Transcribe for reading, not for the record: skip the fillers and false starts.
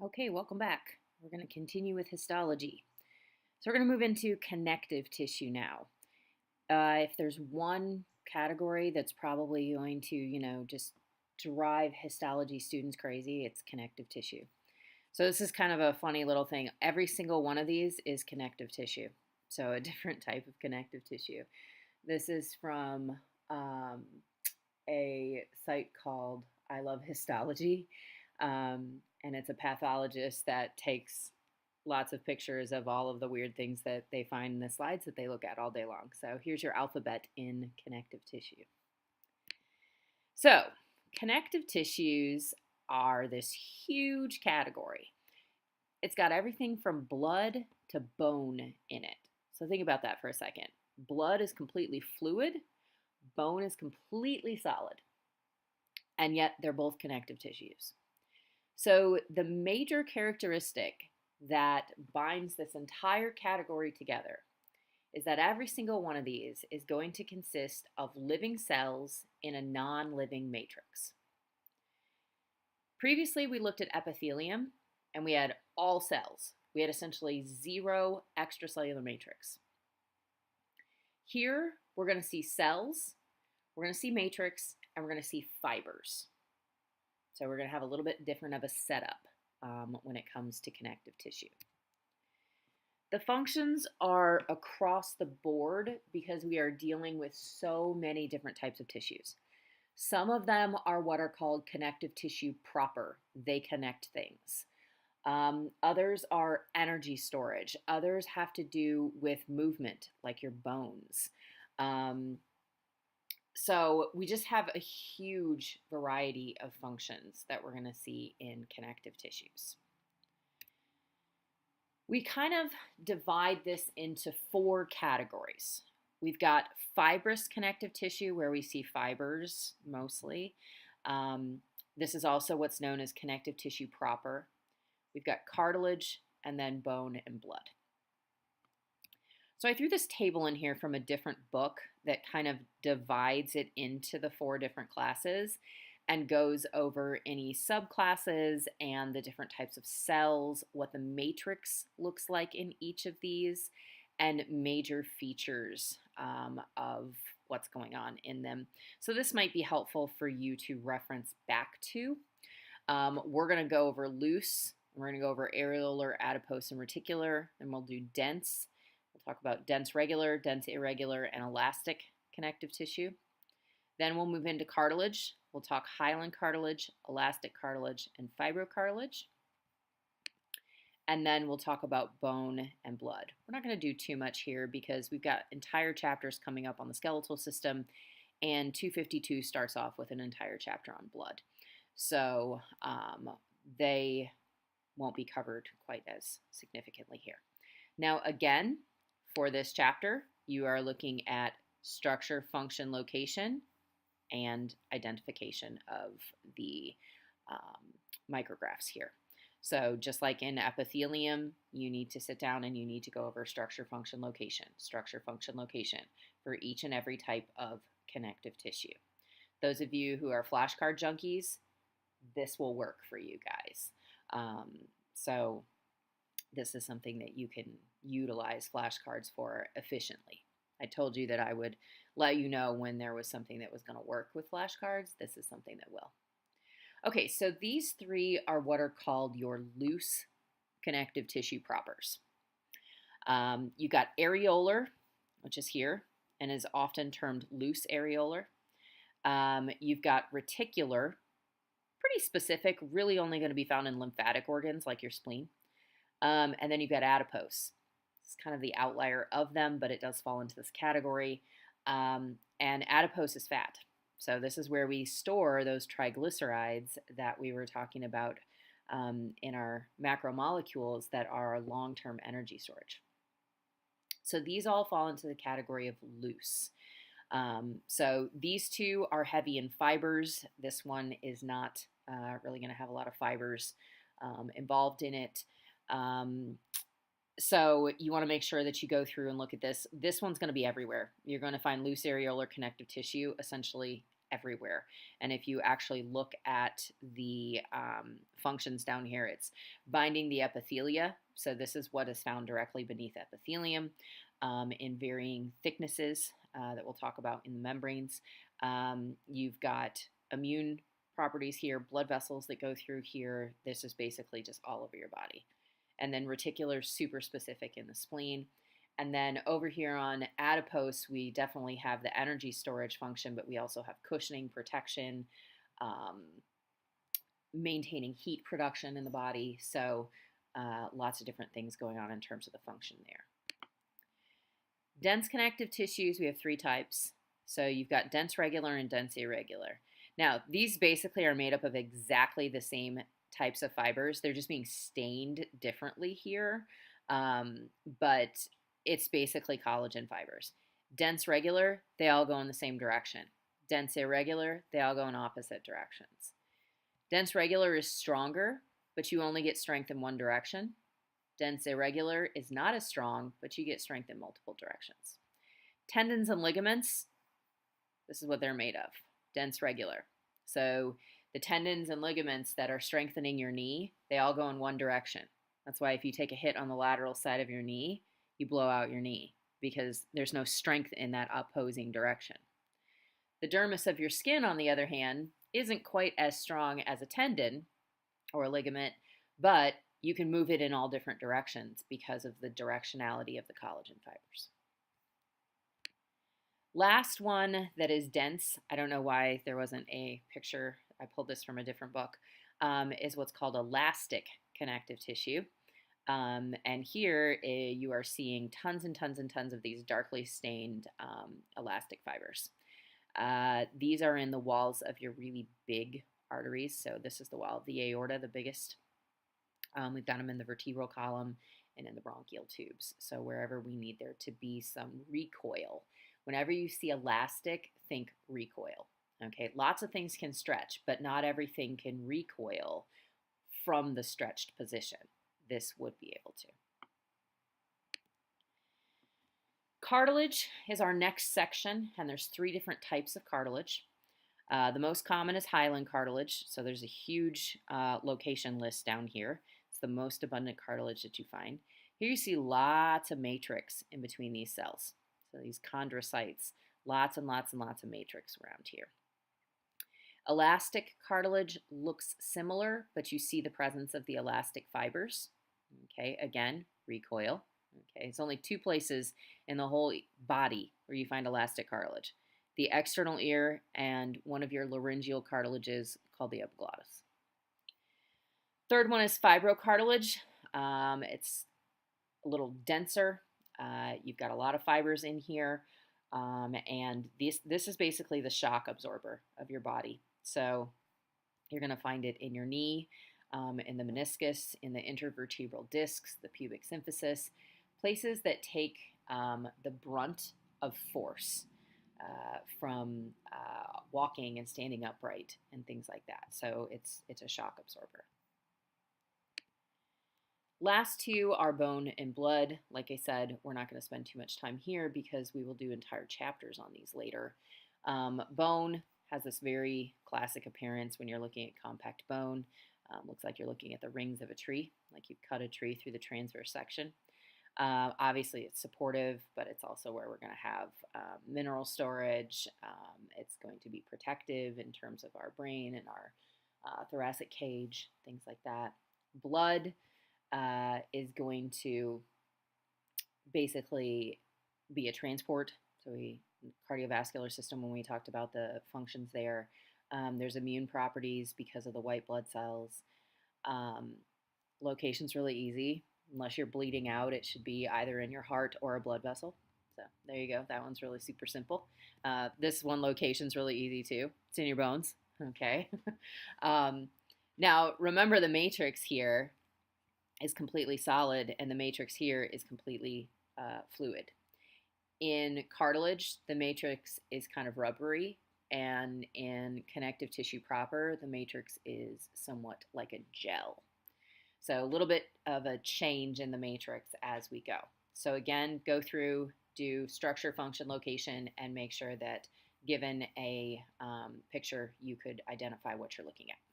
Okay, welcome back. We're going to continue with histology. So we're going to move into connective tissue now. If there's one category that's probably going to, just drive histology students crazy, it's connective tissue. So this is kind of a funny little thing. Every single one of these is connective tissue. So a different type of connective tissue. This is from a site called I Love Histology. And it's a pathologist that takes lots of pictures of all of the weird things that they find in the slides that they look at all day long. So here's your alphabet in connective tissue. So connective tissues are this huge category. It's got everything from blood to bone in it. So think about that for a second. Blood is completely fluid, bone is completely solid, and yet they're both connective tissues. So the major characteristic that binds this entire category together is that every single one of these is going to consist of living cells in a non-living matrix. Previously, we looked at epithelium, and we had all cells. We had essentially zero extracellular matrix. Here, we're going to see cells, we're going to see matrix, and we're going to see fibers. So we're going to have a little bit different of a setup when it comes to connective tissue. The functions are across the board because we are dealing with so many different types of tissues. Some of them are what are called connective tissue proper. They connect things. Others are energy storage. Others have to do with movement, like your bones. So we just have a huge variety of functions that we're going to see in connective tissues. We kind of divide this into four categories. We've got fibrous connective tissue, where we see fibers mostly. This is also what's known as connective tissue proper. We've got cartilage, and then bone and blood. So I threw this table in here from a different book that kind of divides it into the four different classes and goes over any subclasses and the different types of cells, what the matrix looks like in each of these, and major features of what's going on in them. So this might be helpful for you to reference back to. We're going to go over loose, we're going to go over areolar, adipose, and reticular, and we'll do dense. We'll talk about dense regular, dense irregular, and elastic connective tissue. Then we'll move into cartilage. We'll talk hyaline cartilage, elastic cartilage, and fibrocartilage. And then we'll talk about bone and blood. We're not going to do too much here because we've got entire chapters coming up on the skeletal system, and 252 starts off with an entire chapter on blood. So they won't be covered quite as significantly here. Now, again, for this chapter, you are looking at structure, function, location, and identification of the micrographs here. So just like in epithelium, you need to sit down and you need to go over structure, function, location for each and every type of connective tissue. Those of you who are flashcard junkies, this will work for you guys. So this is something that you can utilize flashcards for efficiently. I told you that I would let you know when there was something that was going to work with flashcards. This is something that will. Okay, so these three are what are called your loose connective tissue propers. You've got areolar, which is here, and is often termed loose areolar. You've got reticular, pretty specific, really only going to be found in lymphatic organs like your spleen. And then you've got adipose. It's kind of the outlier of them, but it does fall into this category. And adipose is fat. So this is where we store those triglycerides that we were talking about in our macromolecules that are long-term energy storage. So these all fall into the category of loose. So these two are heavy in fibers. This one is not really going to have a lot of fibers involved in it. So you want to make sure that you go through and look at this. This one's going to be everywhere. You're going to find loose areolar connective tissue essentially everywhere. And if you actually look at the functions down here, it's binding the epithelia. So this is what is found directly beneath epithelium in varying thicknesses that we'll talk about in the membranes. You've got immune properties here, blood vessels that go through here. This is basically just all over your body. And then reticular, super specific in the spleen. And then over here on adipose, we definitely have the energy storage function, but we also have cushioning, protection, maintaining heat production in the body. So lots of different things going on in terms of the function there. Dense connective tissues, we have 3 types. So you've got dense regular and dense irregular. Now, these basically are made up of exactly the same types of fibers. They're just being stained differently here, but it's basically collagen fibers. Dense regular, they all go in the same direction. Dense irregular, they all go in opposite directions. Dense regular is stronger, but you only get strength in one direction. Dense irregular is not as strong, but you get strength in multiple directions. Tendons and ligaments, this is what they're made of. Dense regular. So the tendons and ligaments that are strengthening your knee, they all go in one direction. That's why if you take a hit on the lateral side of your knee, you blow out your knee because there's no strength in that opposing direction. The dermis of your skin, on the other hand, isn't quite as strong as a tendon or a ligament, but you can move it in all different directions because of the directionality of the collagen fibers. Last one that is dense, I don't know why there wasn't a picture, I pulled this from a different book, is what's called elastic connective tissue. And here you are seeing tons and tons and tons of these darkly stained elastic fibers. These are in the walls of your really big arteries. So this is the wall of the aorta, the biggest. We've got them in the vertebral column and in the bronchial tubes. So wherever we need there to be some recoil. Whenever you see elastic, think recoil. Okay, lots of things can stretch, but not everything can recoil from the stretched position. This would be able to. Cartilage is our next section, and there's 3 different types of cartilage. The most common is hyaline cartilage, so there's a huge location list down here. It's the most abundant cartilage that you find. Here you see lots of matrix in between these cells. So these chondrocytes, lots and lots and lots of matrix around here. Elastic cartilage looks similar, but you see the presence of the elastic fibers. Okay, again, recoil. Okay, it's only 2 places in the whole body where you find elastic cartilage. The external ear and one of your laryngeal cartilages called the epiglottis. Third one is fibrocartilage. It's a little denser. You've got a lot of fibers in here, and this is basically the shock absorber of your body. So you're going to find it in your knee, in the meniscus, in the intervertebral discs, the pubic symphysis, places that take the brunt of force from walking and standing upright and things like that. So it's a shock absorber. Last 2 are bone and blood. Like I said, we're not going to spend too much time here because we will do entire chapters on these later. Bone has this very classic appearance when you're looking at compact bone. Looks like you're looking at the rings of a tree, like you've cut a tree through the transverse section. Obviously, it's supportive, but it's also where we're going to have mineral storage. It's going to be protective in terms of our brain and our thoracic cage, things like that. Blood is going to basically be a transport. So cardiovascular system, when we talked about the functions there, there's immune properties because of the white blood cells. Location's really easy. Unless you're bleeding out, it should be either in your heart or a blood vessel. So there you go. That one's really super simple. This one location's really easy too. It's in your bones. Okay. Now, remember the matrix here is completely solid and the matrix here is completely fluid. In cartilage, the matrix is kind of rubbery, and in connective tissue proper, the matrix is somewhat like a gel. So a little bit of a change in the matrix as we go. So again, go through, do structure, function, location, and make sure that given a picture, you could identify what you're looking at.